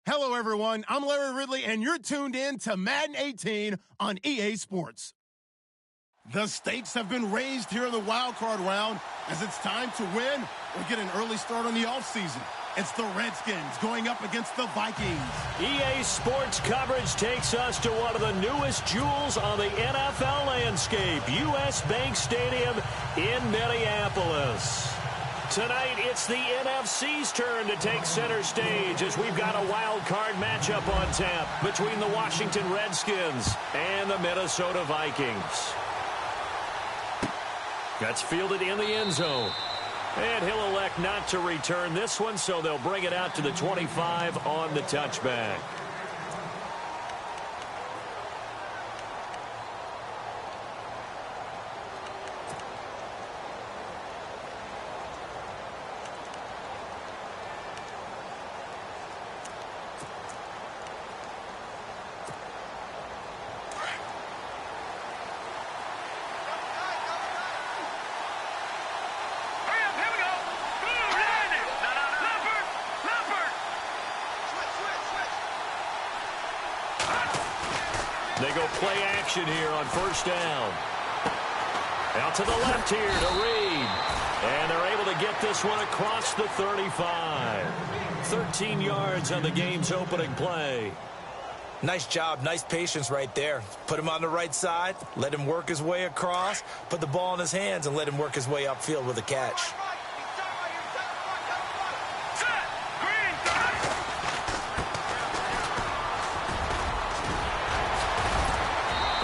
Hello, everyone. I'm Larry Ridley, and you're tuned in to Madden 18 on EA Sports. The stakes have been raised here in the wild card round as it's time to win or get an early start on the offseason. It's the Redskins going up against the Vikings. EA Sports coverage takes us to one of the newest jewels on the NFL landscape, US Bank Stadium in Minneapolis. Tonight, it's the NFC's turn to take center stage as we've got a wild card matchup on tap between the Washington Redskins and the Minnesota Vikings. That's fielded in the end zone. And he'll elect not to return this one, so they'll bring it out to the 25 on the touchback. They go play action here on first down. Out to the left here to Reed. And they're able to get this one across the 35. 13 yards on the game's opening play. Nice job, nice patience right there. Put him on the right side, let him work his way across, put the ball in his hands, and let him work his way upfield with a catch.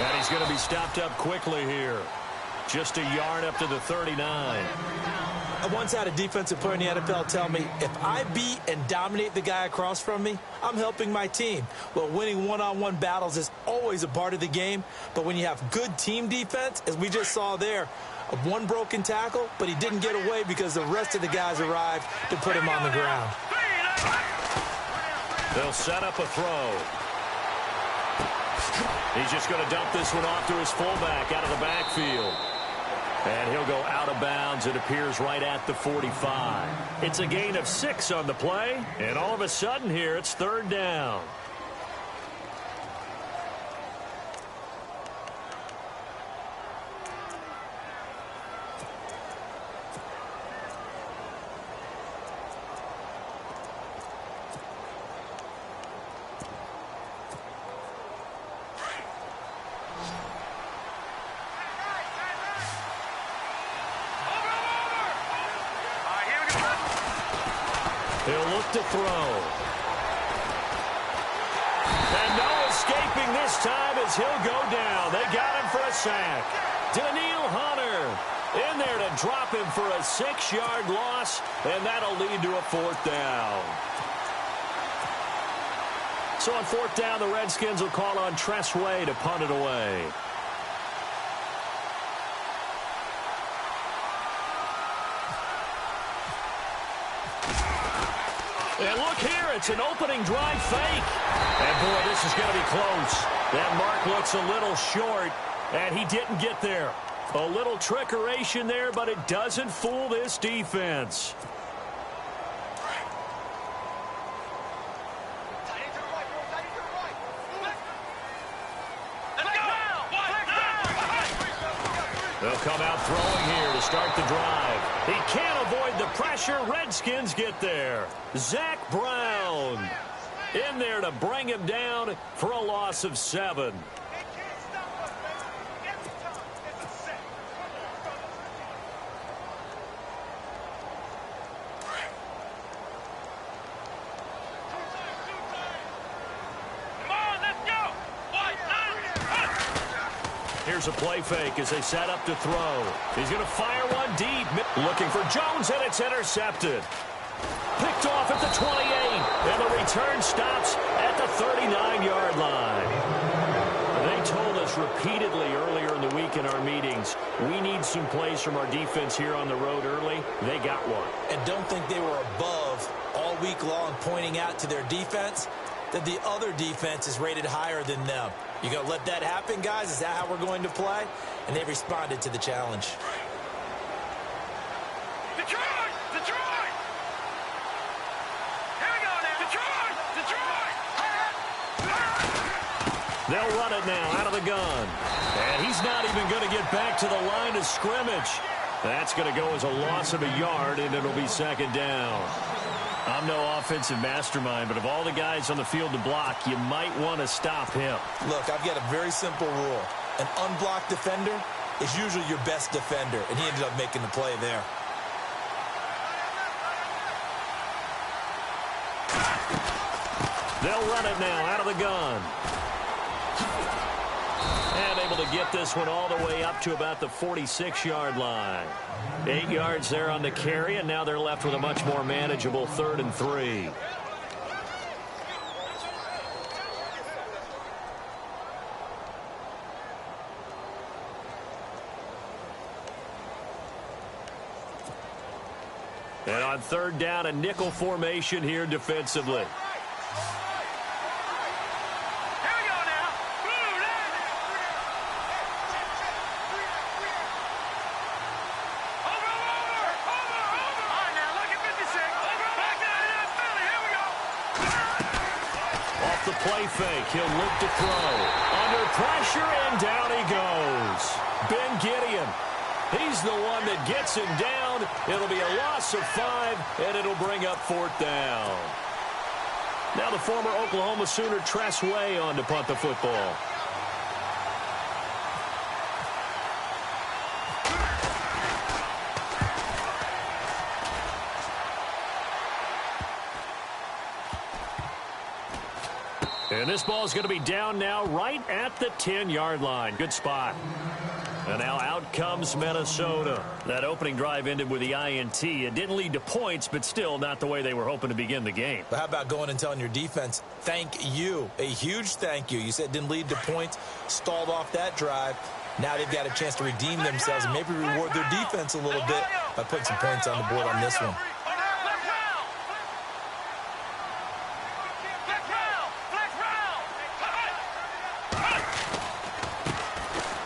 And he's going to be stopped up quickly here. Just a yard up to the 39. I once had a defensive player in the NFL tell me, if I beat and dominate the guy across from me, I'm helping my team. Well, winning one-on-one battles is always a part of the game, but when you have good team defense, as we just saw there, one broken tackle, but he didn't get away because the rest of the guys arrived to put him on the ground. They'll set up a throw. He's just going to dump this one off to his fullback out of the backfield. And he'll go out of bounds. It appears right at the 45. It's a gain of 6 on the play. And all of a sudden here, it's third down. He'll look to throw. And no escaping this time as he'll go down. They got him for a sack. Danielle Hunter in there to drop him for a 6-yard loss, and that'll lead to a fourth down. So on fourth down, the Redskins will call on Tress Way to punt it away. And look here, it's an opening drive fake. And boy, this is going to be close. That mark looks a little short, and he didn't get there. A little trickeration there, but it doesn't fool this defense. They'll come out throwing here to start the drive. He can't avoid the pressure. Redskins get there. Zach Brown in there to bring him down for a loss of 7. Here's a play fake as they set up to throw. He's going to fire one deep. Looking for Jones, and it's intercepted. Picked off at the 28, and the return stops at the 39-yard line. They told us repeatedly earlier in the week in our meetings, we need some plays from our defense here on the road early. They got one. And don't think they were above all week long pointing out to their defense that the other defense is rated higher than them. You going to let that happen, guys? Is that how we're going to play? And they responded to the challenge. Detroit! Detroit! Here we go now! Detroit! Detroit! They'll run it now out of the gun. And he's not even going to get back to the line of scrimmage. That's going to go as a loss of a yard, and it'll be second down. I'm no offensive mastermind, but of all the guys on the field to block, you might want to stop him. Look, I've got a very simple rule. An unblocked defender is usually your best defender, and he ended up making the play there. They'll run it now out of the gun. And able to get this one all the way up to about the 46-yard line. 8 yards there on the carry, and now they're left with a much more manageable 3rd and 3. And on 3rd down, a nickel formation here defensively. Play fake. He'll look to throw. Under pressure, and down he goes. Ben Gideon. He's the one that gets him down. It'll be a loss of 5, and it'll bring up 4th down. Now the former Oklahoma Sooner Tress Way on to punt the football. And this ball is going to be down now right at the 10-yard line. Good spot. And now out comes Minnesota. That opening drive ended with the INT. It didn't lead to points, but still not the way they were hoping to begin the game. But how about going and telling your defense, thank you, a huge thank you. You said it didn't lead to points, stalled off that drive. Now they've got a chance to redeem themselves and maybe reward their defense a little bit by putting some points on the board on this one.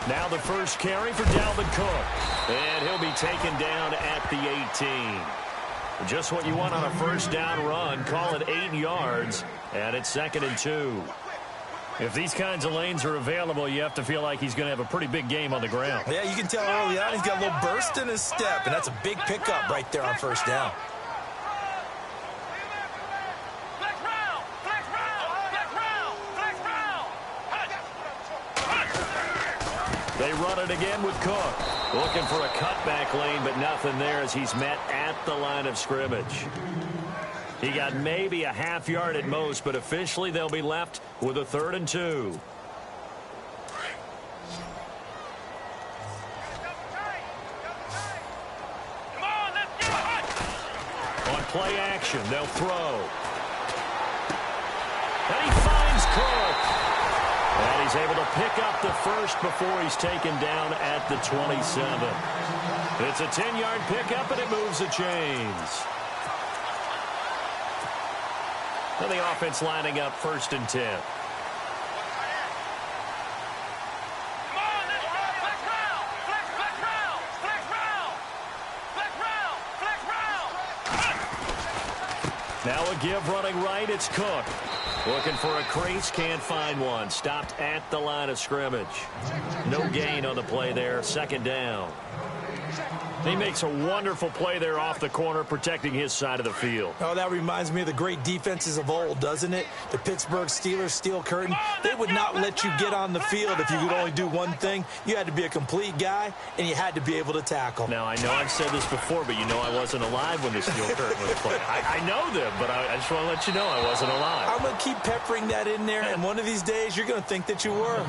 Now the first carry for Dalvin Cook. And he'll be taken down at the 18. Just what you want on a first down run. Call it 8 yards. And it's 2nd and 2. If these kinds of lanes are available, you have to feel like he's going to have a pretty big game on the ground. Yeah, you can tell early on he's got a little burst in his step. And that's a big pickup right there on first down. They run it again with Cook. Looking for a cutback lane, but nothing there as he's met at the line of scrimmage. He got maybe a half yard at most, but officially they'll be left with a 3rd and 2. On play action, they'll throw. And he finds Cook. And he's able to pick up the first before he's taken down at the 27. It's a 10-yard pickup, and it moves the chains. And the offense lining up 1st and 10. Now a give running right, it's Cook. Looking for a crease, can't find one. Stopped at the line of scrimmage. No gain on the play there, 2nd down. He makes a wonderful play there off the corner, protecting his side of the field. Oh, that reminds me of the great defenses of old, doesn't it? The Pittsburgh Steelers, Steel Curtain. They would not let you get on the field if you could only do one thing. You had to be a complete guy, and you had to be able to tackle. Now, I know I've said this before, but you know I wasn't alive when the Steel Curtain was played. I know them, but I just want to let you know I wasn't alive. I'm going to keep peppering that in there, and one of these days you're going to think that you were.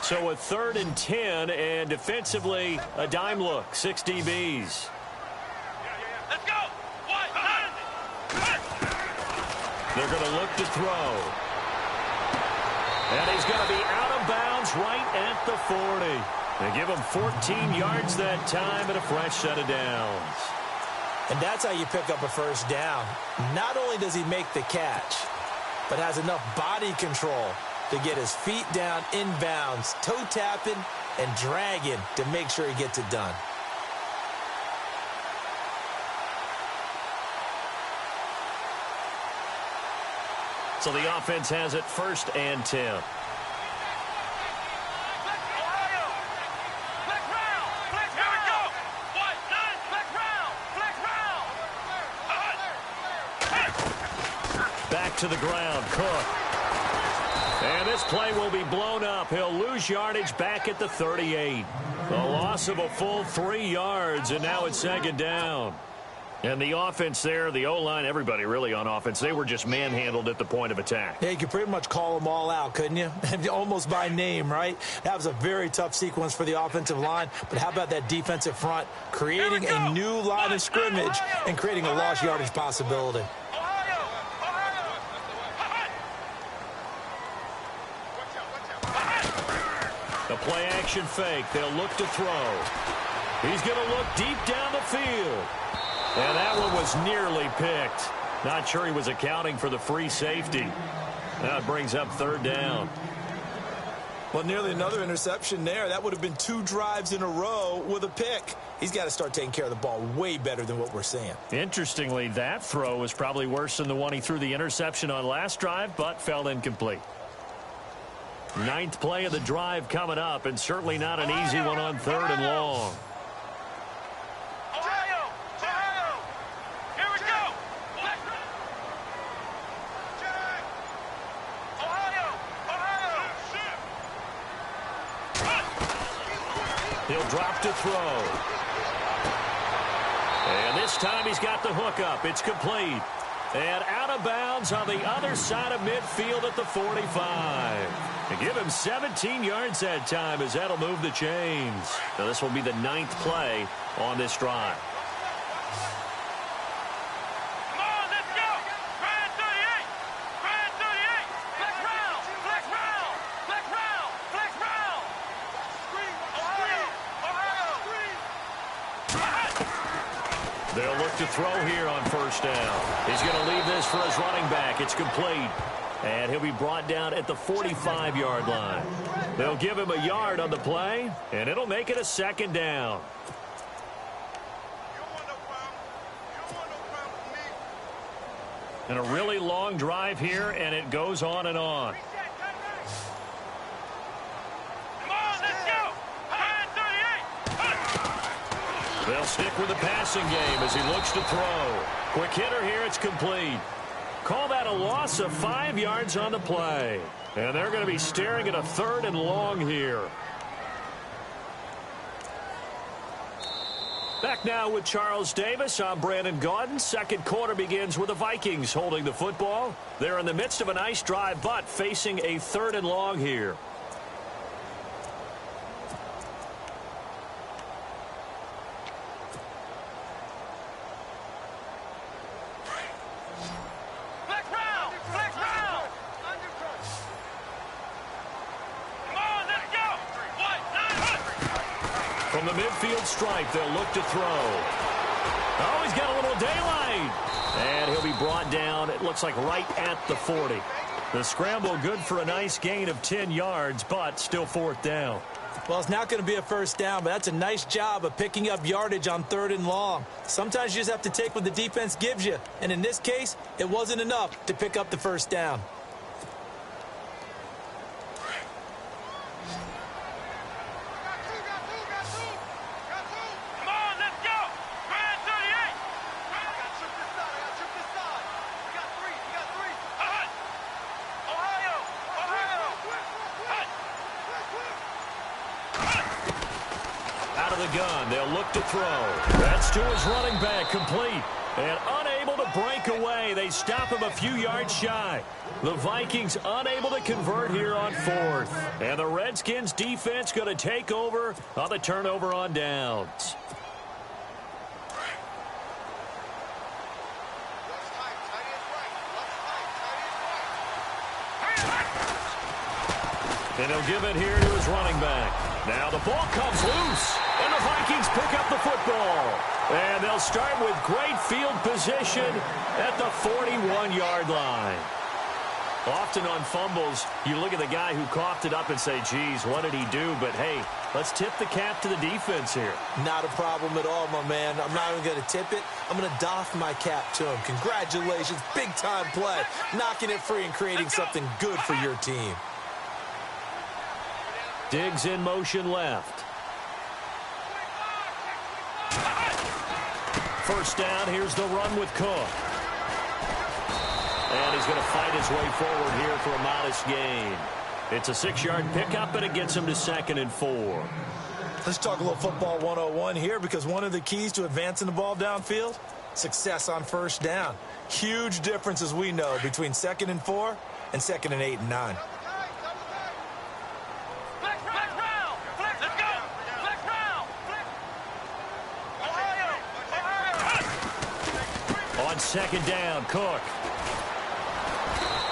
So a 3rd and 10, and defensively, a dime look, 6 DBs. Let's go! They're going to look to throw. And he's going to be out of bounds right at the 40. They give him 14 yards that time and a fresh set of downs. And that's how you pick up a first down. Not only does he make the catch, but has enough body control to get his feet down inbounds, toe tapping and dragging to make sure he gets it done. So the offense has it 1st and 10. Back to the ground, Cook. And this play will be blown up. He'll lose yardage back at the 38. A loss of a full 3 yards, and now it's 2nd down. And the offense there, the O-line, everybody really on offense, they were just manhandled at the point of attack. Yeah, you could pretty much call them all out, couldn't you? Almost by name, right? That was a very tough sequence for the offensive line. But how about that defensive front creating a new line of scrimmage and creating a lost yardage possibility? A play-action fake. They'll look to throw. He's going to look deep down the field. And that one was nearly picked. Not sure he was accounting for the free safety. Now it brings up 3rd down. Well, nearly another interception there. That would have been 2 drives in a row with a pick. He's got to start taking care of the ball way better than what we're seeing. Interestingly, that throw was probably worse than the one he threw the interception on last drive, but fell incomplete. 9th play of the drive coming up, and certainly not an easy one on 3rd and long. He'll drop to throw. And this time he's got the hook up. It's complete. And out of bounds on the other side of midfield at the 45. And give him 17 yards that time as that'll move the chains. Now this will be the 9th play on this drive. They'll look to throw here on 1st down. He's going to leave this for his running back. It's complete. And he'll be brought down at the 45-yard line. They'll give him a yard on the play, and it'll make it a 2nd down. And a really long drive here, and it goes on and on. They'll stick with the passing game as he looks to throw. Quick hitter here, it's complete. Call that a loss of 5 yards on the play. And they're going to be staring at a 3rd and long here. Back now with Charles Davis. I'm Brandon Gaudin. 2nd quarter begins with the Vikings holding the football. They're in the midst of a nice drive, but facing a 3rd and long here. From the midfield stripe, they'll look to throw. Oh, he's got a little daylight. And he'll be brought down, it looks like right at the 40. The scramble good for a nice gain of 10 yards, but still 4th down. Well, it's not going to be a 1st down, but that's a nice job of picking up yardage on 3rd and long. Sometimes you just have to take what the defense gives you. And in this case, it wasn't enough to pick up the 1st down. Gun. They'll look to throw. That's to his running back, complete. And unable to break away. They stop him a few yards shy. The Vikings unable to convert here on 4th. And the Redskins defense going to take over on the turnover on downs. And he'll give it here to his running back. Now the ball comes loose, and the Vikings pick up the football. And they'll start with great field position at the 41-yard line. Often on fumbles, you look at the guy who coughed it up and say, geez, what did he do? But, hey, let's tip the cap to the defense here. Not a problem at all, my man. I'm not even going to tip it. I'm going to doff my cap to him. Congratulations. Big-time play. Knocking it free and creating something good for your team. Diggs in motion left. First down, here's the run with Cook. And he's going to fight his way forward here for a modest gain. It's a 6-yard pickup, and it gets him to 2nd and 4. Let's talk a little football 101 here, because one of the keys to advancing the ball downfield, success on first down. Huge difference, as we know, between 2nd and 4 and 2nd and 8 and 9. On 2nd down, Cook.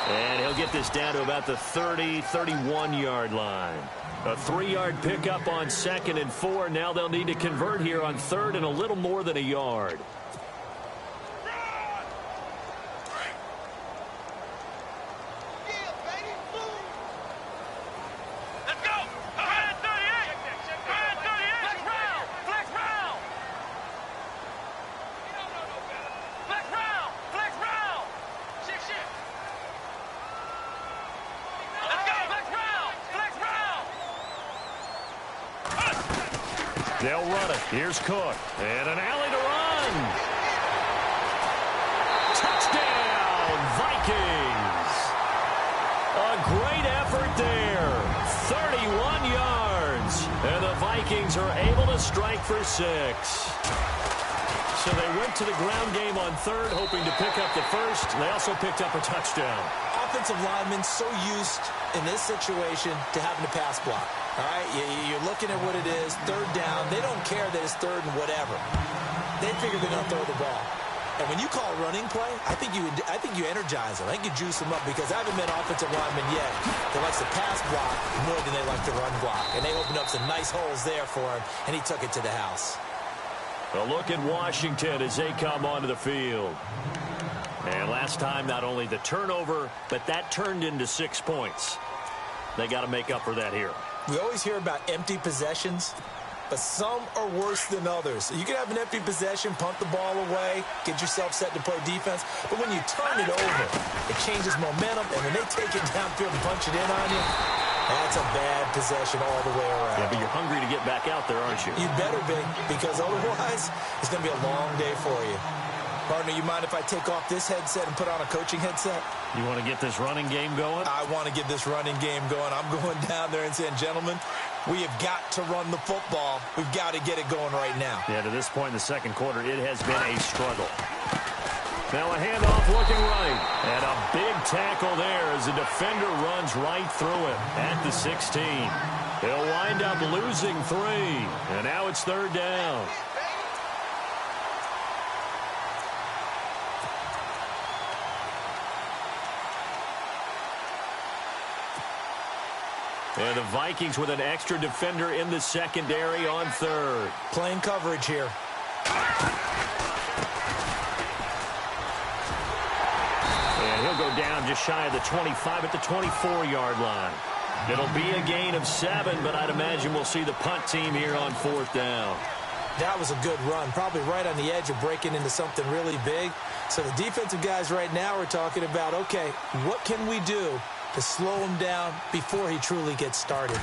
And he'll get this down to about the 30, 31-yard line. A 3-yard pickup on 2nd and 4. Now they'll need to convert here on 3rd and a little more than a yard. They'll run it. Here's Cook. And an alley to run. Touchdown, Vikings. A great effort there. 31 yards. And the Vikings are able to strike for 6. So they went to the ground game on 3rd, hoping to pick up the first. They also picked up a touchdown. Offensive linemen so used in this situation to having to pass block. All right, you're looking at what it is, 3rd down. They don't care that it's 3rd and whatever. They figure they're going to throw the ball. And when you call running play, I think you energize them. I think you juice them up, because I haven't met offensive linemen yet that likes to pass block more than they like to run block. And they opened up some nice holes there for him, and he took it to the house. A look at Washington as they come onto the field. And last time, not only the turnover, but that turned into 6 points. They got to make up for that here. We always hear about empty possessions, but some are worse than others. You can have an empty possession, punt the ball away, get yourself set to play defense, but when you turn it over, it changes momentum, and when they take it downfield and punch it in on you, that's a bad possession all the way around. Yeah, but you're hungry to get back out there, aren't you? You better be, because otherwise, it's going to be a long day for you. Partner, you mind if I take off this headset and put on a coaching headset? You want to get this running game going? I want to get this running game going. I'm going down there and saying, gentlemen, we have got to run the football. We've got to get it going right now. Yeah, to this point in the second quarter, it has been a struggle. Now a handoff looking right. And a big tackle there as the defender runs right through it at the 16. He'll wind up losing 3. And now it's 3rd down. And the Vikings with an extra defender in the secondary on 3rd. Playing coverage here. And he'll go down just shy of the 25 at the 24-yard line. It'll be a gain of 7, but I'd imagine we'll see the punt team here on 4th down. That was a good run, probably right on the edge of breaking into something really big. So the defensive guys right now are talking about, okay, what can we do to slow him down before he truly gets started?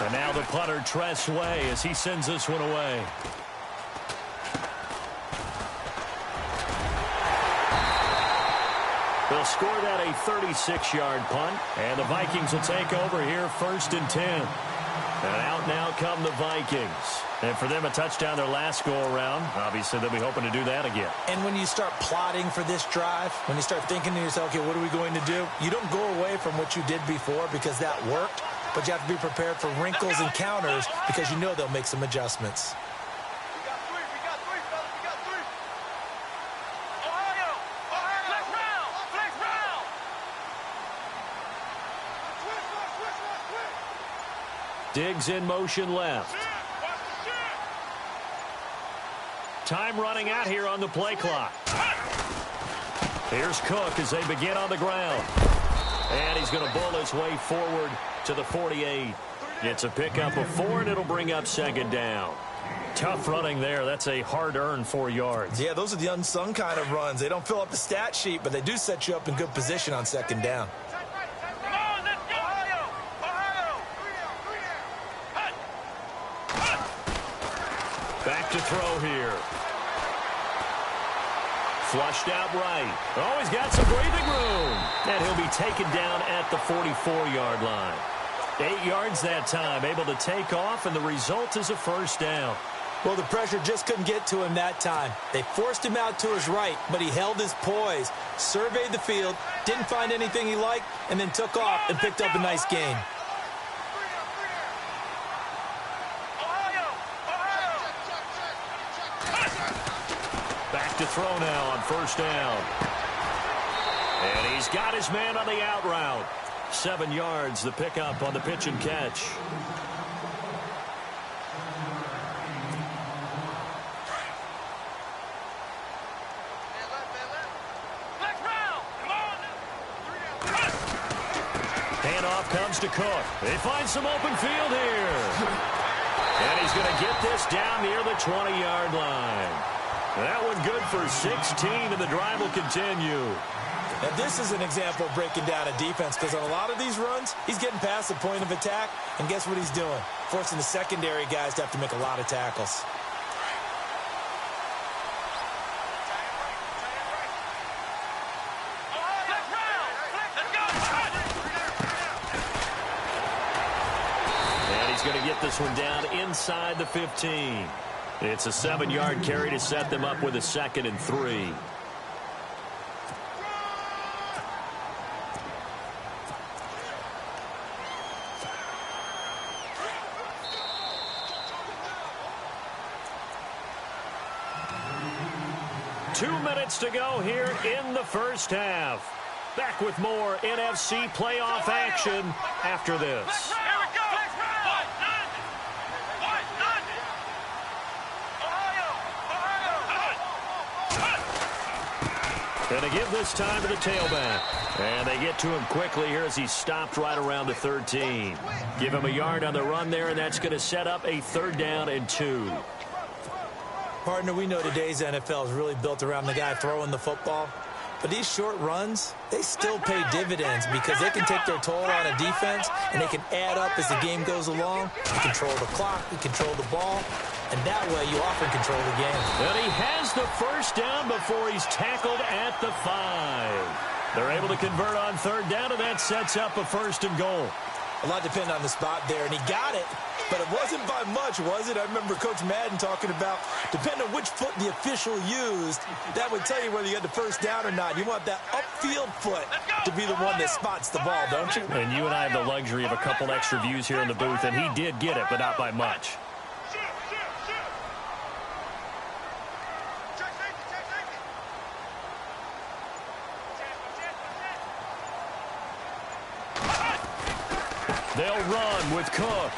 And now the punter, Tress Way, as he sends this one away. They'll score that a 36-yard punt, and the Vikings will take over here 1st and 10. And out now come the Vikings. And for them, a touchdown their last go-around. Obviously, they'll be hoping to do that again. And when you start plotting for this drive, when you start thinking to yourself, okay, what are we going to do? You don't go away from what you did before because that worked, but you have to be prepared for wrinkles and counters because you know they'll make some adjustments. We got 3, fellas, we got 3. Ohio, flex round. Diggs in motion left. Time running out here on the play clock. Here's Cook as they begin on the ground. And he's going to bull his way forward to the 48. It's a pickup of 4, and it'll bring up second down. Tough running there. That's a hard-earned 4 yards. Yeah, those are the unsung kind of runs. They don't fill up the stat sheet, but they do set you up in good position on second down. Come on, let's go. Ohio. Back to throw here. Flushed out right. Oh, he's got some breathing room. And he'll be taken down at the 44-yard line. 8 yards that time, able to take off, and the result is a first down. Well, the pressure just couldn't get to him that time. They forced him out to his right, but he held his poise, surveyed the field, didn't find anything he liked, and then took off and picked up a nice gain. Back to throw now on first down. And he's got his man on the out route. 7 yards, the pickup on the pitch and catch. Handoff comes to Cook. They find some open field here. And he's going to get this down near the 20-yard line. That one good for 16, and the drive will continue. And this is an example of breaking down a defense, because on a lot of these runs, he's getting past the point of attack, and guess what he's doing? Forcing the secondary guys to have to make a lot of tackles. And he's going to get this one down inside the 15. It's a 7-yard carry to set them up with a 2nd and 3. Two minutes to go here in the first half. Back with more NFC playoff action after this. And they give this time to the tailback. And they get to him quickly here as he's stopped right around the 13. Give him a yard on the run there, and that's going to set up a 3rd down and 2. Partner, we know today's NFL is really built around the guy throwing the football. But these short runs, they still pay dividends because they can take their toll on a defense, and they can add up as the game goes along. You control the clock, you control the ball, and that way you often control the game. And he has the first down before he's tackled at the 5. They're able to convert on 3rd down, and that sets up a 1st and goal. A lot depended on the spot there, and he got it, but it wasn't by much, was it? I remember Coach Madden talking about, depending on which foot the official used, that would tell you whether you got the first down or not. You want that upfield foot to be the one that spots the ball, don't you? And you and I have the luxury of a couple extra views here in the booth, and he did get it, but not by much. They'll run with Cook.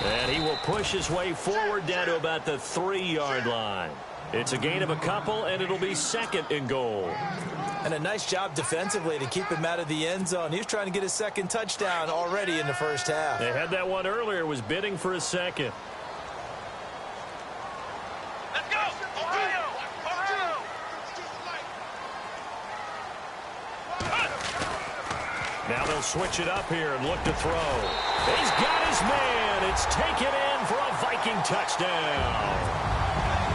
And he will push his way forward down to about the 3-yard line. It's a gain of a couple, and it'll be 2nd and goal. And a nice job defensively to keep him out of the end zone. He was trying to get his 2nd touchdown already in the first half. They had that one earlier, was bidding for a 2nd. Let's go! Ohio! Now they'll switch it up here and look to throw. He's got his man. It's taken in for a Viking touchdown.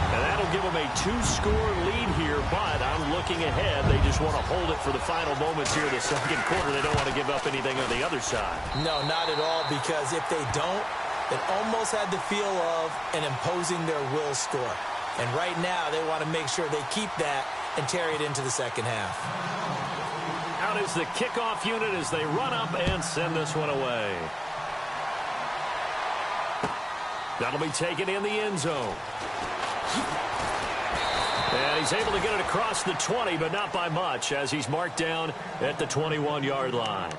And that'll give them a 2-score lead here, but I'm looking ahead. They just want to hold it for the final moments here in the 2nd quarter. They don't want to give up anything on the other side. No, not at all, because if they don't, it almost had the feel of an imposing their will score. And right now, they want to make sure they keep that and carry it into the 2nd half. Out is the kickoff unit as they run up and send this one away. That'll be taken in the end zone. And he's able to get it across the 20, but not by much, as he's marked down at the 21-yard line.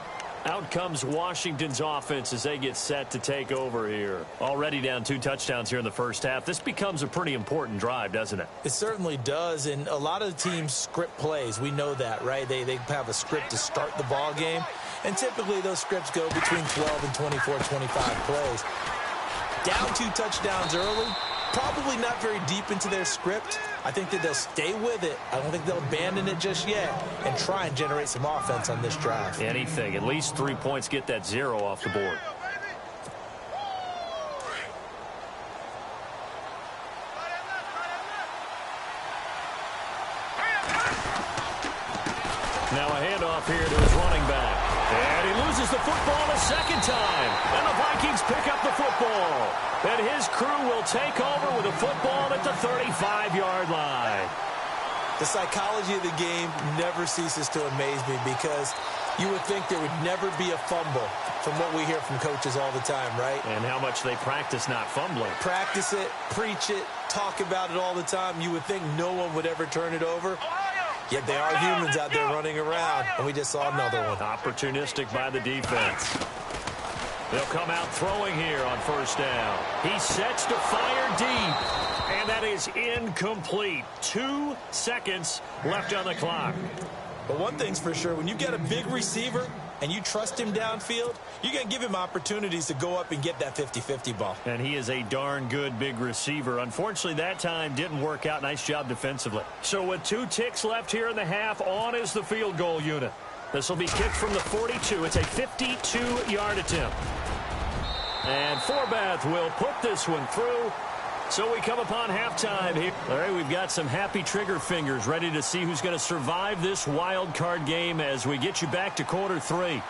Out comes Washington's offense as they get set to take over here. Already down 2 touchdowns here in the first half. This becomes a pretty important drive, doesn't it? It certainly does, and a lot of the teams script plays. We know that, right? They have a script to start the ball game, and typically those scripts go between 12 and 24, 25 plays. Down 2 touchdowns early, probably not very deep into their script. I think that they'll stay with it. I don't think they'll abandon it just yet and try and generate some offense on this drive. Anything. At least 3 points, get that 0 off the board. Now a handoff here to his running back. And he loses the football a second time. And the Vikings pick up the football. And his crew will take over with a football at the 35-yard line. The psychology of the game never ceases to amaze me because you would think there would never be a fumble from what we hear from coaches all the time, right? And how much they practice not fumbling. Practice it, preach it, talk about it all the time. You would think no one would ever turn it over. Yet they are humans out there running around, and we just saw another one. Opportunistic by the defense. They'll come out throwing here on first down. He sets to fire deep, and that is incomplete. 2 seconds left on the clock. But one thing's for sure, when you get a big receiver and you trust him downfield, you're going to give him opportunities to go up and get that 50-50 ball. And he is a darn good big receiver. Unfortunately, that time didn't work out. Nice job defensively. So with 2 ticks left here in the half, on is the field goal unit. This will be kicked from the 42. It's a 52-yard attempt. And Forbath will put this one through. So we come upon halftime here. All right, we've got some happy trigger fingers ready to see who's going to survive this wild card game as we get you back to quarter 3.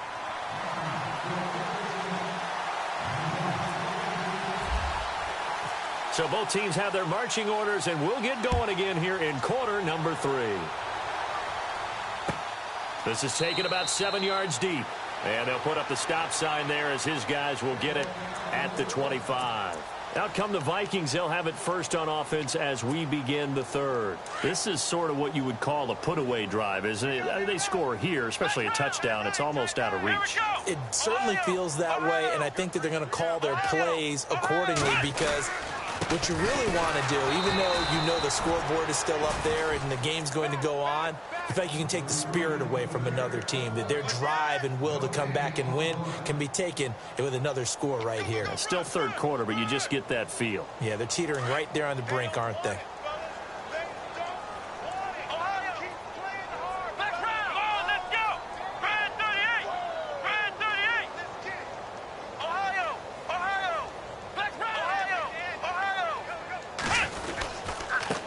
So both teams have their marching orders, and we'll get going again here in quarter number 3. This is taken about 7 yards deep. And they'll put up the stop sign there as his guys will get it at the 25. Out come the Vikings. They'll have it first on offense as we begin the third. This is sort of what you would call a put-away drive, isn't it? They score here, especially a touchdown. It's almost out of reach. It certainly feels that way, and I think that they're going to call their plays accordingly because what you really want to do, even though you know the scoreboard is still up there and the game's going to go on, in fact, you can take the spirit away from another team, that their drive and will to come back and win can be taken with another score right here. It's still third quarter, but you just get that feel. Yeah, they're teetering right there on the brink, aren't they?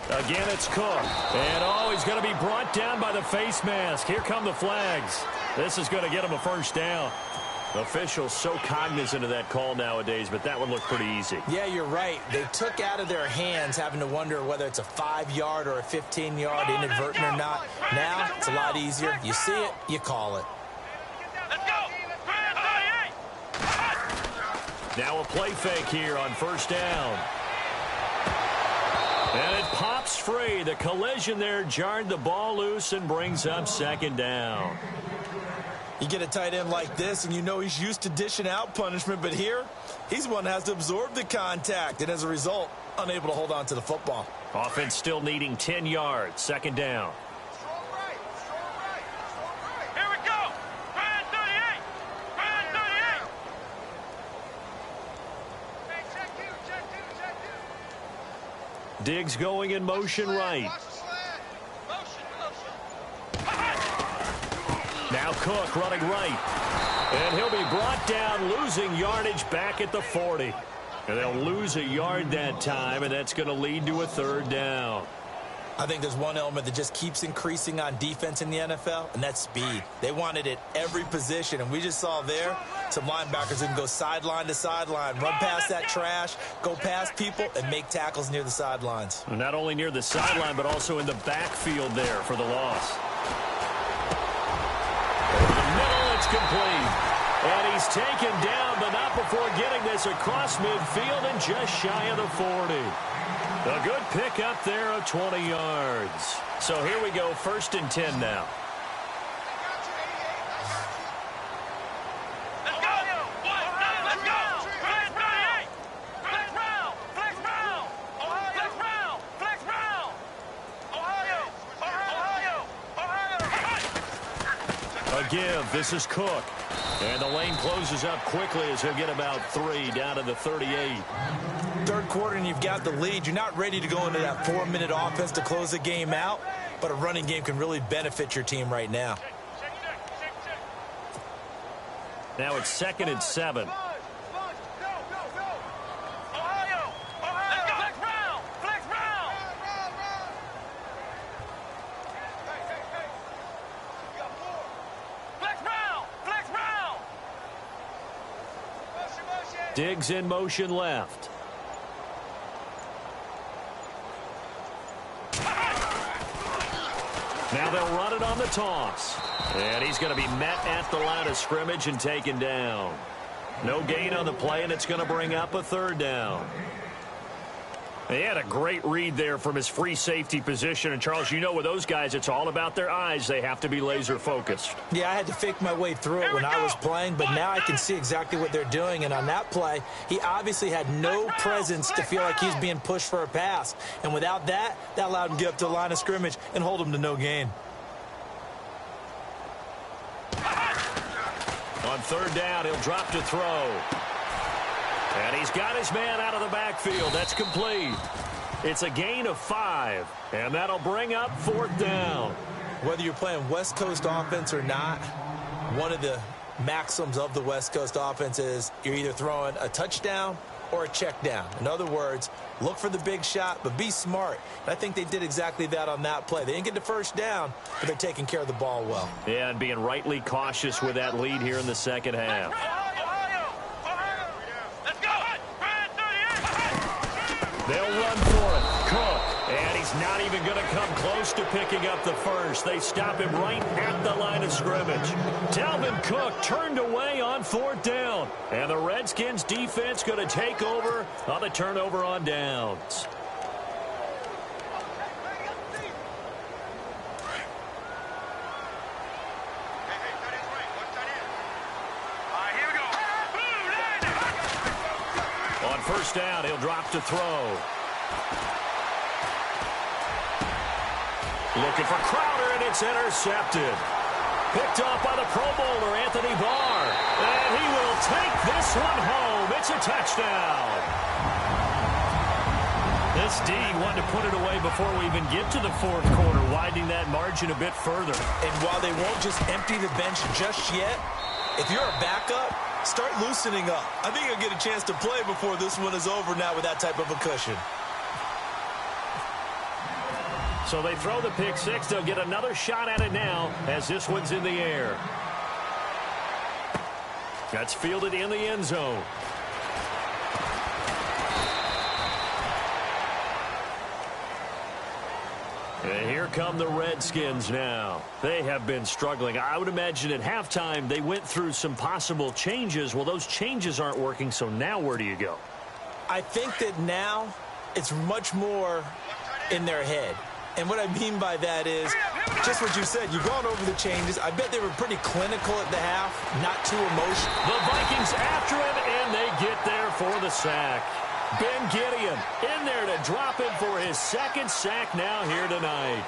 Again, it's Cook. And, he's going to be brought down by the face mask. Here come the flags. This is going to get him a first down. Officials so cognizant of that call nowadays, but that one looked pretty easy. Yeah, you're right. They took out of their hands having to wonder whether it's a 5-yard or a 15-yard inadvertent or not. Now, it's a lot easier. You see it, you call it. Let's go! Now a play fake here on first down. And it pops free. The collision there jarred the ball loose and brings up second down. You get a tight end like this, and you know he's used to dishing out punishment, but here, he's one that has to absorb the contact, and as a result, unable to hold on to the football. Offense still needing 10 yards. Second down. Here we go! Brand 38! Brand 38! Hey, check two. Diggs going in motion right. Watch the slant. Motion. Now Cook running right. And he'll be brought down, losing yardage back at the 40. And they'll lose a yard that time, and that's going to lead to a third down. I think there's one element that just keeps increasing on defense in the NFL, and that's speed. They want it at every position, and we just saw there some linebackers who can go sideline to sideline, run past that trash, go past people, and make tackles near the sidelines. And not only near the sideline, but also in the backfield there for the loss. Over the middle, it's complete. And he's taken down, but not before getting this across midfield and just shy of the 40. A good pickup there of 20 yards. So here we go, 1st and 10 now. give. This is Cook. And the lane closes up quickly as he'll get about 3 down to the 38. Third quarter and you've got the lead. You're not ready to go into that 4-minute offense to close the game out, but a running game can really benefit your team right now. Now it's 2nd and 7. Diggs in motion left. Now they'll run it on the toss. And he's going to be met at the line of scrimmage and taken down. No gain on the play, and it's going to bring up a 3rd down. He had a great read there from his free safety position. And, Charles, you know with those guys, it's all about their eyes. They have to be laser-focused. Yeah, I had to fake my way through it when I was playing, but now I can see exactly what they're doing. And on that play, he obviously had no presence to feel like he's being pushed for a pass. And without that, that allowed him to get up to the line of scrimmage and hold him to no gain. On 3rd down, he'll drop to throw. And he's got his man out of the backfield. That's complete. It's a gain of 5, and that'll bring up 4th down. Whether you're playing West Coast offense or not, one of the maxims of the West Coast offense is you're either throwing a touchdown or a check down. In other words, look for the big shot, but be smart. And I think they did exactly that on that play. They didn't get the 1st down, but they're taking care of the ball well. Yeah, and being rightly cautious with that lead here in the 2nd half. They'll run for it. Cook. And he's not even going to come close to picking up the 1st. They stop him right at the line of scrimmage. Dalvin Cook turned away on 4th down. And the Redskins defense going to take over on the turnover on downs. On 1st down, he'll drop to throw. Looking for Crowder, and it's intercepted. Picked off by the Pro Bowler, Anthony Barr. And he will take this one home. It's a touchdown. This D wanted to put it away before we even get to the 4th quarter, widening that margin a bit further. And while they won't just empty the bench just yet, if you're a backup, start loosening up. I think you'll get a chance to play before this one is over now with that type of a cushion. So they throw the pick 6. They'll get another shot at it now as this one's in the air. That's fielded in the end zone. And here come the Redskins now. They have been struggling. I would imagine at halftime they went through some possible changes. Well, those changes aren't working, so now where do you go? I think that now it's much more in their head. And what I mean by that is just what you said. You've gone over the changes. I bet they were pretty clinical at the half, not too emotional. The Vikings after him, and they get there for the sack. Ben Gideon in there to drop him for his 2nd sack now here tonight.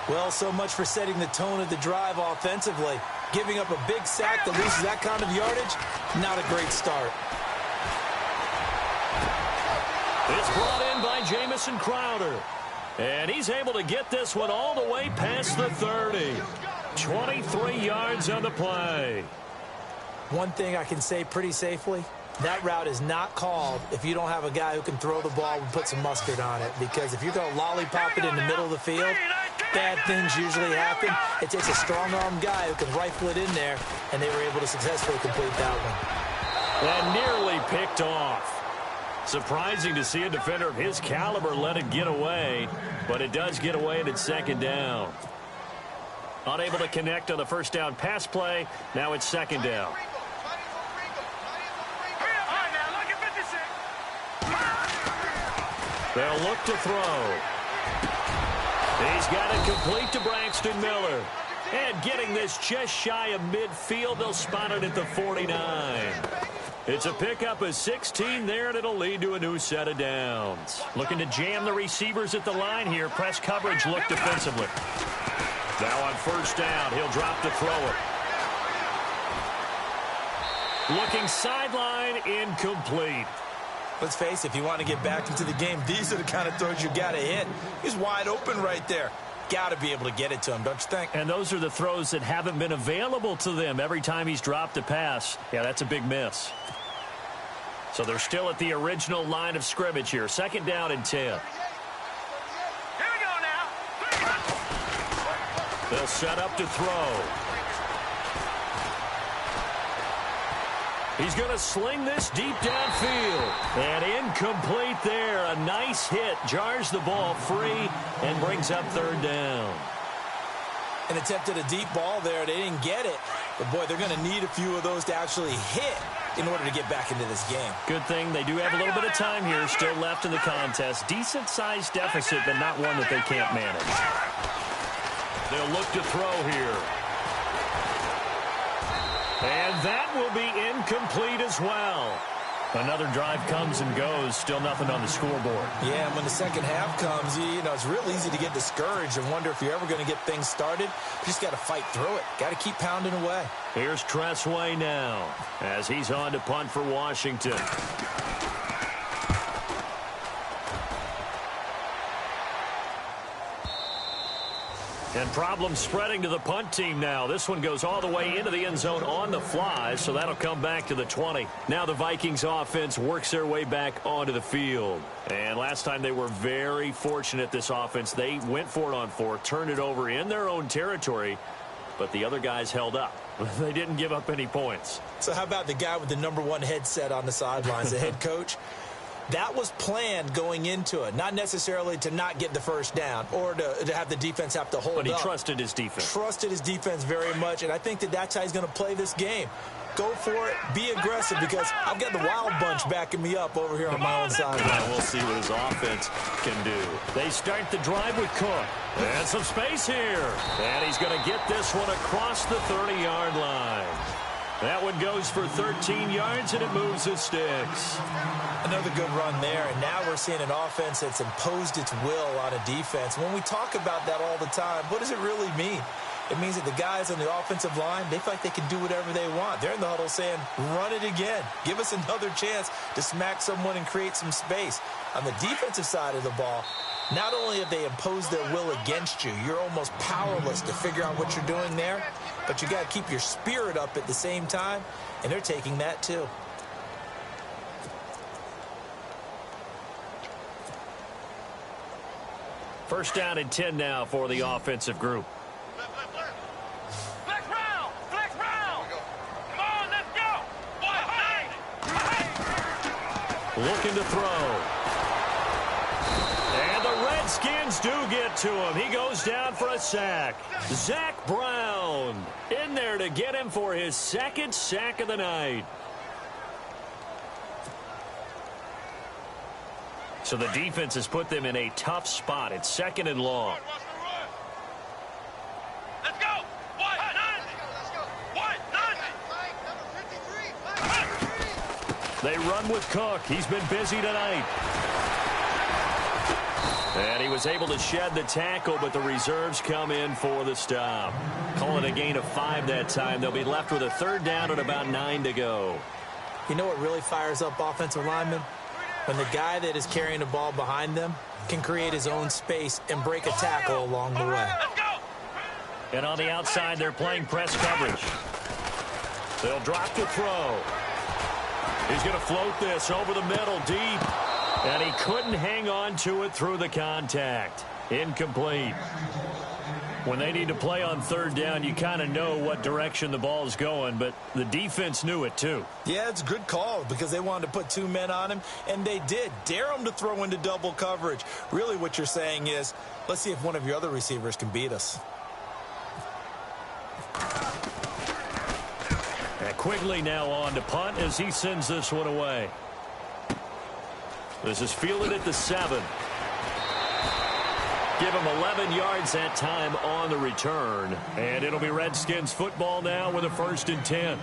Well, so much for setting the tone of the drive offensively. Giving up a big sack that loses that kind of yardage, not a great start. It's brought in by Jamison Crowder. And he's able to get this one all the way past the 30. 23 yards on the play. One thing I can say pretty safely, that route is not called if you don't have a guy who can throw the ball and put some mustard on it. Because if you're going to lollipop it in the middle of the field, bad things usually happen. It takes a strong-armed guy who can rifle it in there, and they were able to successfully complete that one. And nearly picked off. Surprising to see a defender of his caliber let it get away, but it does get away and it's 2nd down. Unable to connect on the 1st down pass play. Now it's 2nd down. They'll look to throw. He's got it complete to Braxton Miller. And getting this just shy of midfield, they'll spot it at the 49. It's a pickup of 16 there, and it'll lead to a new set of downs. Looking to jam the receivers at the line here. Press coverage look defensively. Now on 1st down, he'll drop to throw it. Looking sideline, incomplete. Let's face it, if you want to get back into the game, these are the kind of throws you got to hit. He's wide open right there. Got to be able to get it to him, don't you think? And those are the throws that haven't been available to them every time he's dropped a pass. Yeah, that's a big miss. So they're still at the original line of scrimmage here. 2nd down and 10. Here we go now. They'll set up to throw. He's going to sling this deep downfield. And incomplete there. A nice hit. Jars the ball free and brings up 3rd down. An attempt at a deep ball there. They didn't get it. But, boy, they're going to need a few of those to actually hit in order to get back into this game. Good thing they do have a little bit of time here still left in the contest. Decent-sized deficit, but not one that they can't manage. They'll look to throw here. And that will be incomplete as well. Another drive comes and goes. Still nothing on the scoreboard. Yeah, and when the second half comes, you know, it's real easy to get discouraged and wonder if you're ever going to get things started. You just got to fight through it. Got to keep pounding away. Here's Tressway now as he's on to punt for Washington. And problems spreading to the punt team now. This one goes all the way into the end zone on the fly, so that'll come back to the 20. Now the Vikings offense works their way back onto the field. And last time they were very fortunate, this offense. They went for it on 4, turned it over in their own territory, but the other guys held up. They didn't give up any points. So how about the guy with the #1 headset on the sidelines, the head coach? That was planned going into it, not necessarily to not get the first down or to have the defense have to hold up. But he trusted his defense. Trusted his defense very much, and I think that's how he's going to play this game. Go for it, be aggressive, because I've got the wild bunch backing me up over here on my own side. Yeah, we'll see what his offense can do. They start the drive with Cook. And some space here. And he's going to get this one across the 30-yard line. That one goes for 13 yards, and it moves the sticks. Another good run there, and now we're seeing an offense that's imposed its will on a defense. When we talk about that all the time, what does it really mean? It means that the guys on the offensive line, they feel like they can do whatever they want. They're in the huddle saying, run it again. Give us another chance to smack someone and create some space. On the defensive side of the ball, not only have they imposed their will against you, you're almost powerless to figure out what you're doing there, but you got to keep your spirit up at the same time, and they're taking that too. First down and 10 now for the offensive group. Flex round! Flex round! Come on, let's go! Looking to throw. And the Redskins do get to him. He goes down for a sack. Zach Brown in there to get him for his 2nd sack of the night. So the defense has put them in a tough spot. It's 2nd and long. Let's go! They run with Cook. He's been busy tonight. And he was able to shed the tackle, but the reserves come in for the stop. Call it a gain of 5 that time. They'll be left with a 3rd down and about 9 to go. You know what really fires up offensive linemen? When the guy that is carrying the ball behind them can create his own space and break a tackle along the way. And on the outside, they're playing press coverage. They'll drop to throw. He's going to float this over the middle deep. And he couldn't hang on to it through the contact. Incomplete. When they need to play on 3rd down, you kind of know what direction the ball is going, but the defense knew it too. Yeah, it's a good call because they wanted to put 2 men on him, and they did. Dare him to throw into double coverage. Really what you're saying is, let's see if one of your other receivers can beat us. And Quigley now on to punt as he sends this one away. This is fielded at the 7. Give him 11 yards that time on the return. And it'll be Redskins football now with a 1st and 10.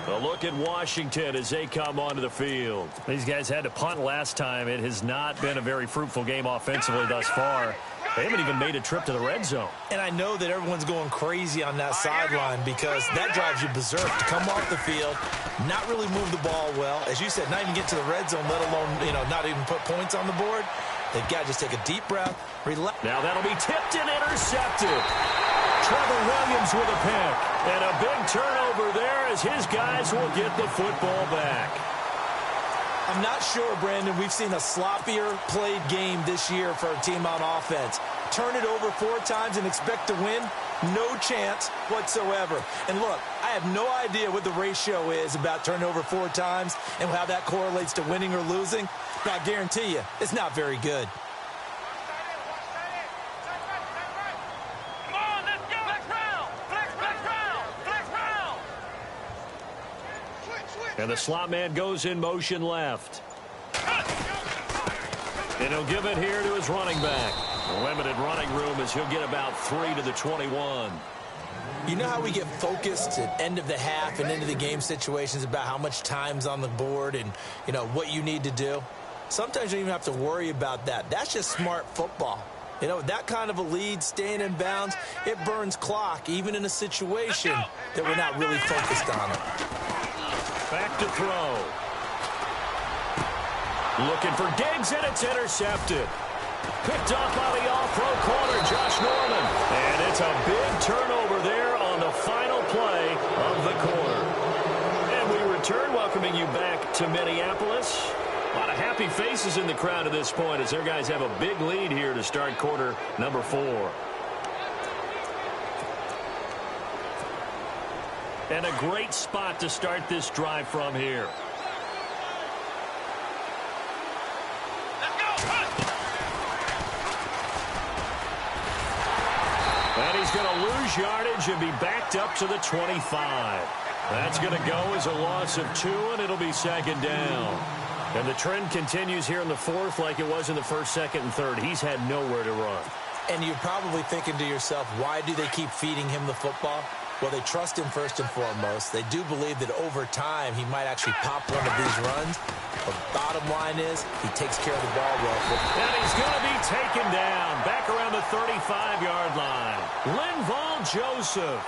A look at Washington as they come onto the field. These guys had to punt last time. It has not been a very fruitful game offensively thus far. They haven't even made a trip to the red zone. And I know that everyone's going crazy on that sideline because that drives you berserk to come off the field, not really move the ball well. As you said, not even get to the red zone, let alone, not even put points on the board. They've got to just take a deep breath, relax. Now that'll be tipped and intercepted. Trevor Williams with a pick. And a big turnover there as his guys will get the football back. I'm not sure, Brandon, we've seen a sloppier played game this year for a team on offense. Turn it over 4 times and expect to win? No chance whatsoever. And look, I have no idea what the ratio is about turning over 4 times and how that correlates to winning or losing. But I guarantee you, it's not very good. Come on, let's go. Flex round. Flex round. Flex round. And the slot man goes in motion left. And he'll give it here to his running back. Limited running room as he'll get about 3 to the 21. You know how we get focused at end of the half and into the game situations about how much time's on the board and, what you need to do? Sometimes you don't even have to worry about that. That's just smart football. That kind of a lead, staying in bounds, it burns clock, even in a situation that we're not really focused on it. Back to throw. Looking for Diggs, and it's intercepted. Picked off by the all-pro corner, Josh Norman. And it's a big turnover there on the final play of the quarter. And we return, welcoming you back to Minneapolis. A lot of happy faces in the crowd at this point as their guys have a big lead here to start quarter number 4. And a great spot to start this drive from here. And he's going to lose yardage and be backed up to the 25. That's going to go as a loss of 2, and it'll be second down. And the trend continues here in the 4th like it was in the 1st, 2nd, and 3rd. He's had nowhere to run. And you're probably thinking to yourself, why do they keep feeding him the football? Well, they trust him first and foremost. They do believe that over time he might actually pop one of these runs. But bottom line is he takes care of the ball well. And he's going to be taken down back around the 35-yard line. Linval Joseph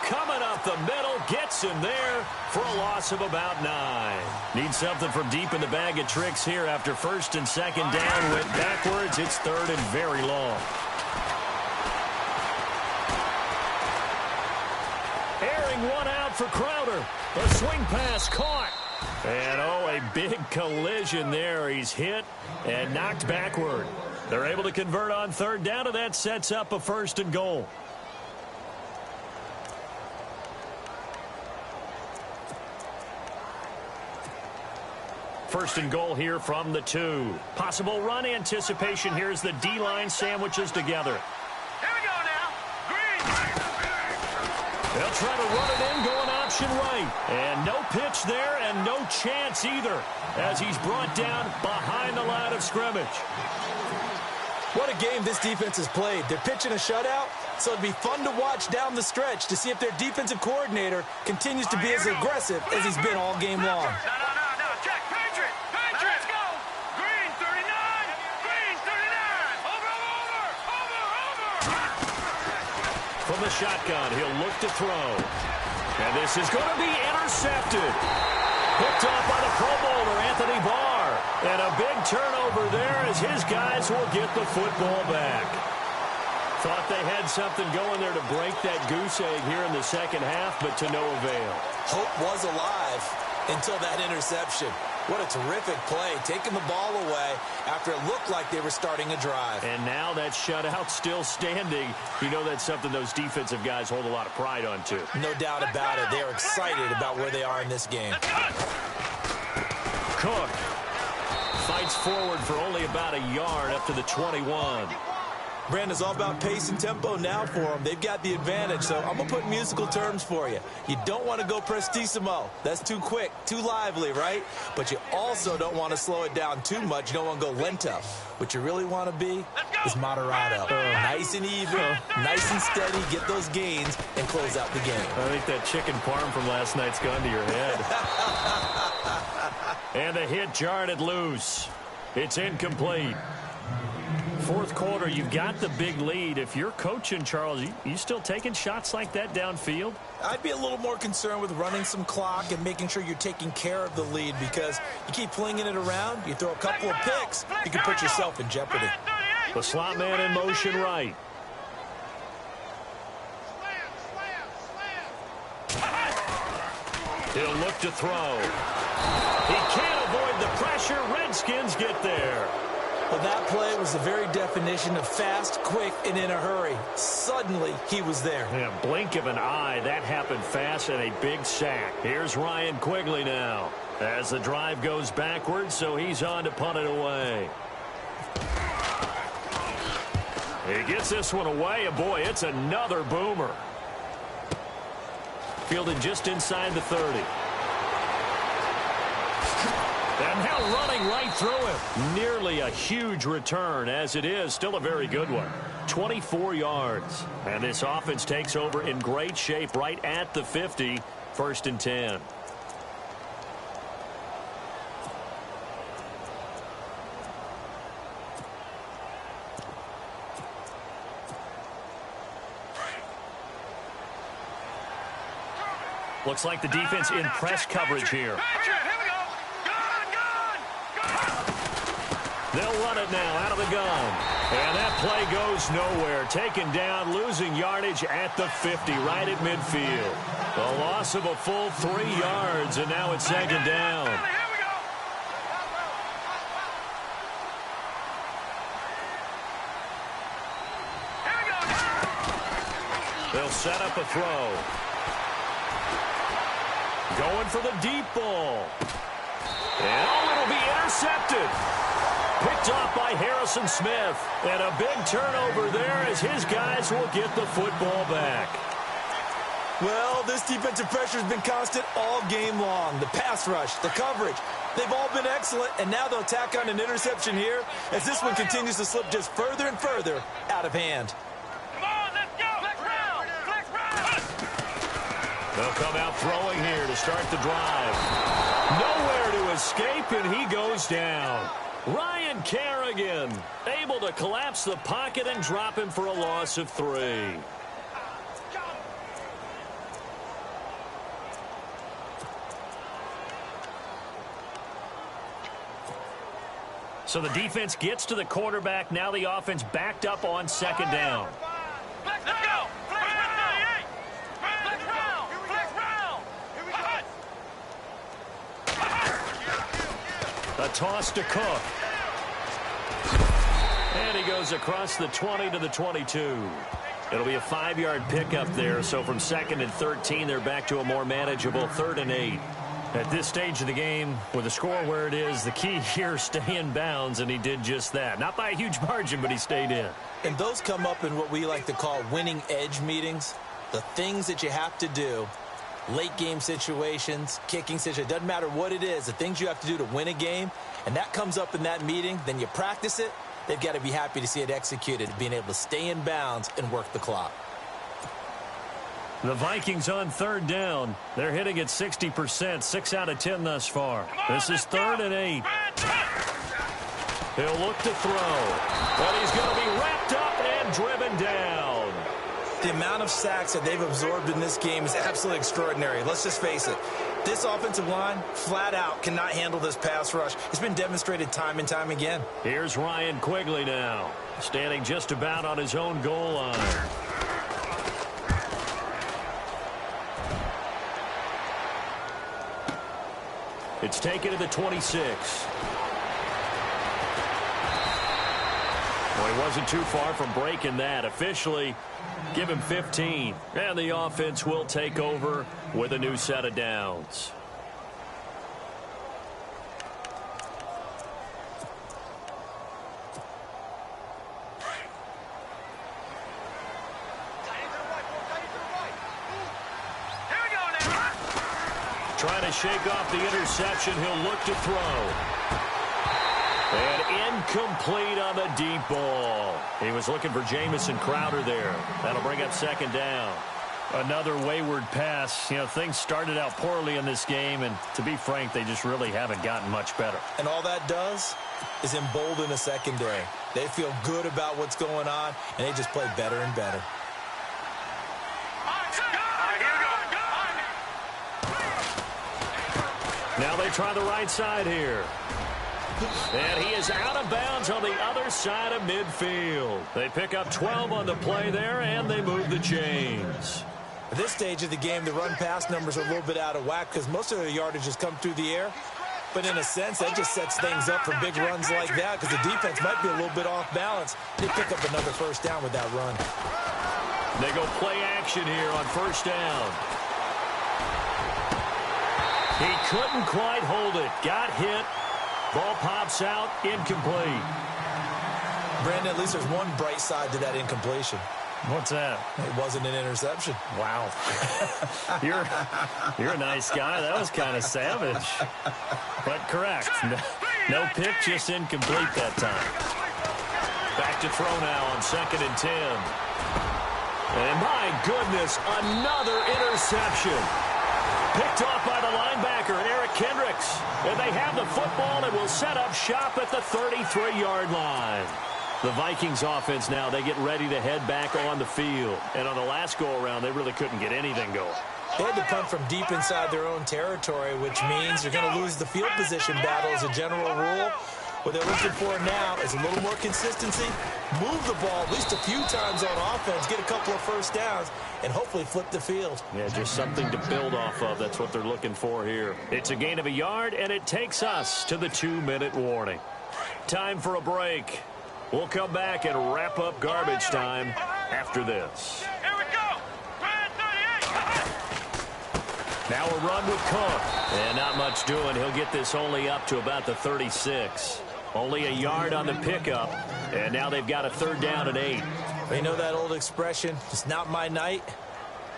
coming up the middle, gets him there for a loss of about 9. Need something from deep in the bag of tricks here after 1st and 2nd down. Went backwards. It's 3rd and very long. Airing one out for Crowder. A swing pass caught. And, a big collision there. He's hit and knocked backward. They're able to convert on 3rd down, and that sets up a 1st and goal. First and goal here from the 2. Possible run anticipation here as the D-line sandwiches together. Here we go now. Green. They'll try to run it in, going option right. And no pitch there and no chance either as he's brought down behind the line of scrimmage. What a game this defense has played. They're pitching a shutout, so it'd be fun to watch down the stretch to see if their defensive coordinator continues to be as aggressive as he's been all game long. No. Check. Patriot. Let's go. Green 39. Green 39. Over. From the shotgun, he'll look to throw. And this is going to be intercepted. Picked off by the Pro Bowler, Anthony Barr. And a big turnover there as his guys will get the football back. Thought they had something going there to break that goose egg here in the 2nd half, but to no avail. Hope was alive until that interception. What a terrific play, taking the ball away after it looked like they were starting a drive. And now that shutout still standing. You know that's something those defensive guys hold a lot of pride on, too. No doubt about it. They're excited about where they are in this game. Cook. 5 fights forward for only about a yard up to the 21. Brandon, it's all about pace and tempo now for them. They've got the advantage, so I'm going to put musical terms for you. You don't want to go prestissimo. That's too quick, too lively, right? But you also don't want to slow it down too much. You don't want to go lento. What you really want to be is moderato. Nice and even, nice and steady, get those gains, and close out the game. I think that chicken parm from last night's gone to your head. And a hit jarred it loose. It's incomplete. Fourth quarter, you've got the big lead. If you're coaching, Charles, you still taking shots like that downfield? I'd be a little more concerned with running some clock and making sure you're taking care of the lead, because you keep flinging it around, you throw a couple of picks, you can put yourself in jeopardy. The slot man in motion right. He'll look to throw. He can't avoid the pressure. Redskins get there. Well, that play was the very definition of fast, quick, and in a hurry. Suddenly, he was there. In a blink of an eye, that happened fast and a big sack. Here's Ryan Quigley now as the drive goes backwards, so he's on to punt it away. He gets this one away, and boy, it's another boomer. Fielded just inside the 30. And now running right through him. Nearly a huge return. As it is, still a very good one. 24 yards. And this offense takes over in great shape right at the 50. 1st and 10. Looks like the defense in press coverage here. They'll run it now out of the gun. And that play goes nowhere. Taken down, losing yardage at the 50, right at midfield. A loss of a full 3 yards, and now it's 2nd down. They'll set up a throw. Going for the deep ball. And it'll be intercepted. Picked off by Harrison Smith. And a big turnover there as his guys will get the football back. Well, this defensive pressure has been constant all game long. The pass rush, the coverage, they've all been excellent. And now they'll tack on an interception here as this one continues to slip just further and further out of hand. Come on, let's go. Flex round. Flex round. They'll come out throwing here to start the drive. Nowhere to escape, and he goes down. Ryan Kerrigan able to collapse the pocket and drop him for a loss of 3. So the defense gets to the quarterback. Now the offense backed up on 2nd down. Let's go. Flex round. Flex round. Flex round. A toss to Cook. And he goes across the 20 to the 22. It'll be a 5-yard pickup there. So from 2nd and 13, they're back to a more manageable 3rd and 8. At this stage of the game, with the score where it is, the key here, stay in bounds, and he did just that. Not by a huge margin, but he stayed in. And those come up in what we like to call winning edge meetings. The things that you have to do, late game situations, kicking situations, doesn't matter what it is, the things you have to do to win a game, and that comes up in that meeting, then you practice it. They've got to be happy to see it executed, being able to stay in bounds and work the clock. The Vikings on 3rd down. They're hitting at 60%, 6 out of 10 thus far. This is 3rd and 8. He'll look to throw. But he's going to be wrapped up and driven down. The amount of sacks that they've absorbed in this game is absolutely extraordinary. Let's just face it. This offensive line, flat out, cannot handle this pass rush. It's been demonstrated time and time again. Here's Ryan Quigley now, standing just about on his own goal line. It's taken to the 26. Well, he wasn't too far from breaking that. Officially, give him 15. And the offense will take over with a new set of downs. Trying to shake off the interception. He'll look to throw. And incomplete on the deep ball. He was looking for Jamison Crowder there. That'll bring up second down. Another wayward pass. You know, things started out poorly in this game, and to be frank, they just really haven't gotten much better. And all that does is embolden a secondary. They feel good about what's going on, and they just play better and better. Now they try the right side here. And he is out of bounds on the other side of midfield. They pick up 12 on the play there, and they move the chains. At this stage of the game, the run-pass numbers are a little bit out of whack because most of their yardage has come through the air. But in a sense, that just sets things up for big runs like that because the defense might be a little bit off balance. They pick up another first down with that run. They go play action here on first down. He couldn't quite hold it. Got hit. Ball pops out. Incomplete. Brandon, at least there's one bright side to that incompletion. What's that? It wasn't an interception. Wow. You're a nice guy. That was kind of savage. But correct. No pick, just incomplete that time. Back to throw now on 2nd and 10. And my goodness, another interception. Picked off by the linebacker, Eric Kendricks. And they have the football and will set up shop at the 33-yard line. The Vikings offense now, they get ready to head back on the field. And on the last go-around, they really couldn't get anything going. They had to punt from deep inside their own territory, which means they're going to lose the field position battle as a general rule. What they're looking for now is a little more consistency, move the ball at least a few times on offense, get a couple of first downs, and hopefully flip the field. Yeah, just something to build off of. That's what they're looking for here. It's a gain of a yard, and it takes us to the 2-minute warning. Time for a break. We'll come back and wrap up garbage time after this. Here we go. Grand 38. Now a run with Cook. And not much doing. He'll get this only up to about the 36. Only a yard on the pickup. And now they've got a 3rd down and 8. You know that old expression, it's not my night?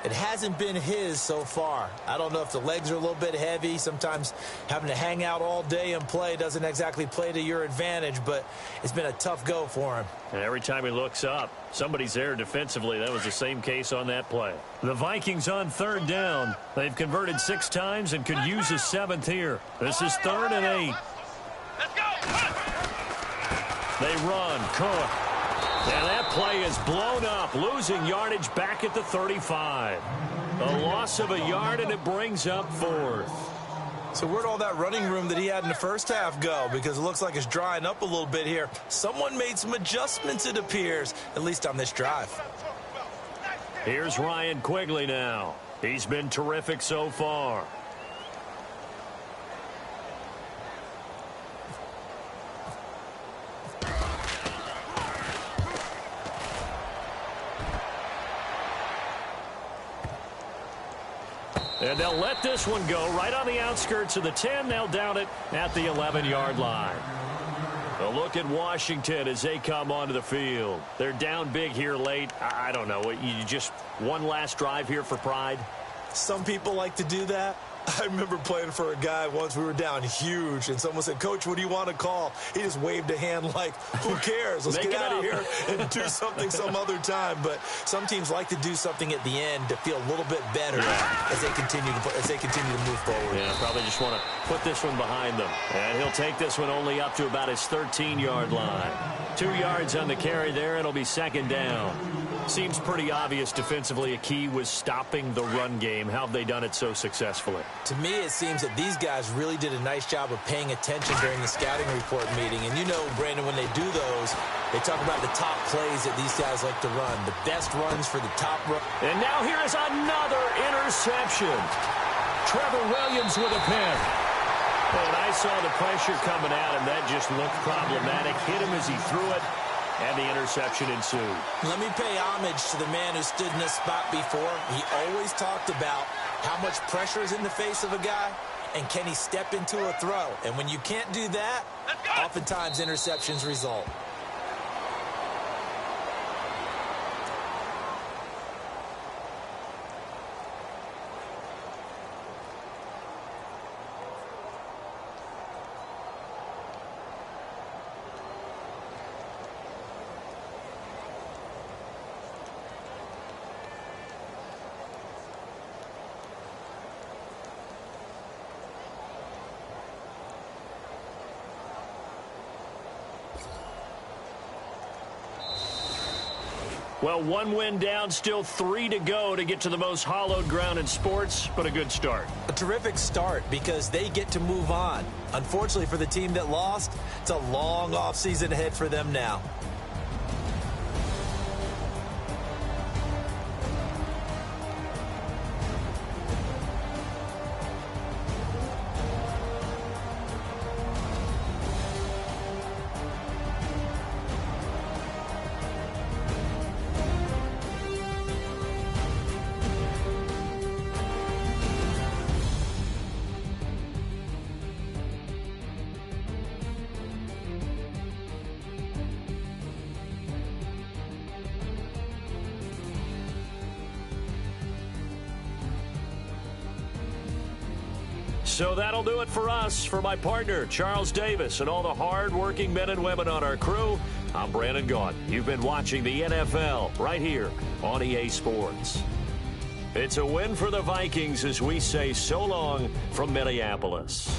It hasn't been his so far. I don't know if the legs are a little bit heavy. Sometimes having to hang out all day and play doesn't exactly play to your advantage, but it's been a tough go for him. And every time he looks up, somebody's there defensively. That was the same case on that play. The Vikings on 3rd down. They've converted 6 times and could use a 7th here. This is 3rd and 8. Let's go. They run. Cook. And that play is blown up, losing yardage back at the 35. A loss of a yard, and it brings up 4th. So where'd all that running room that he had in the first half go? Because it looks like it's drying up a little bit here. Someone made some adjustments, it appears, at least on this drive. Here's Ryan Quigley now. He's been terrific so far. And they'll let this one go right on the outskirts of the 10. They'll down it at the 11-yard line. A look at Washington as they come onto the field. They're down big here late. I don't know. You just one last drive here for pride? Some people like to do that. I remember playing for a guy once. We were down huge, and someone said, "Coach, what do you want to call?" He just waved a hand like, who cares? Let's get out of here and do something some other time. But some teams like to do something at the end to feel a little bit better as they continue to move forward. Yeah, probably just want to put this one behind them. And he'll take this one only up to about his 13-yard line. 2 yards on the carry there. It'll be 2nd down. Seems pretty obvious defensively a key was stopping the run game. How have they done it so successfully? To me, it seems that these guys really did a nice job of paying attention during the scouting report meeting. And you know, Brandon, when they do those, they talk about the top plays that these guys like to run, the best runs for the top run. And now here is another interception. Trevor Williams with a pick. And I saw the pressure coming at him. That just looked problematic. Hit him as he threw it. And the interception ensued. Let me pay homage to the man who stood in this spot before. He always talked about how much pressure is in the face of a guy, and can he step into a throw. And when you can't do that, oftentimes interceptions result. Well, one win down, still 3 to go to get to the most hallowed ground in sports, but a good start. A terrific start because they get to move on. Unfortunately for the team that lost, it's a long offseason ahead for them now. So that'll do it for us. For my partner, Charles Davis, and all the hard-working men and women on our crew, I'm Brandon Gaudin. You've been watching the NFL right here on EA Sports. It's a win for the Vikings as we say so long from Minneapolis.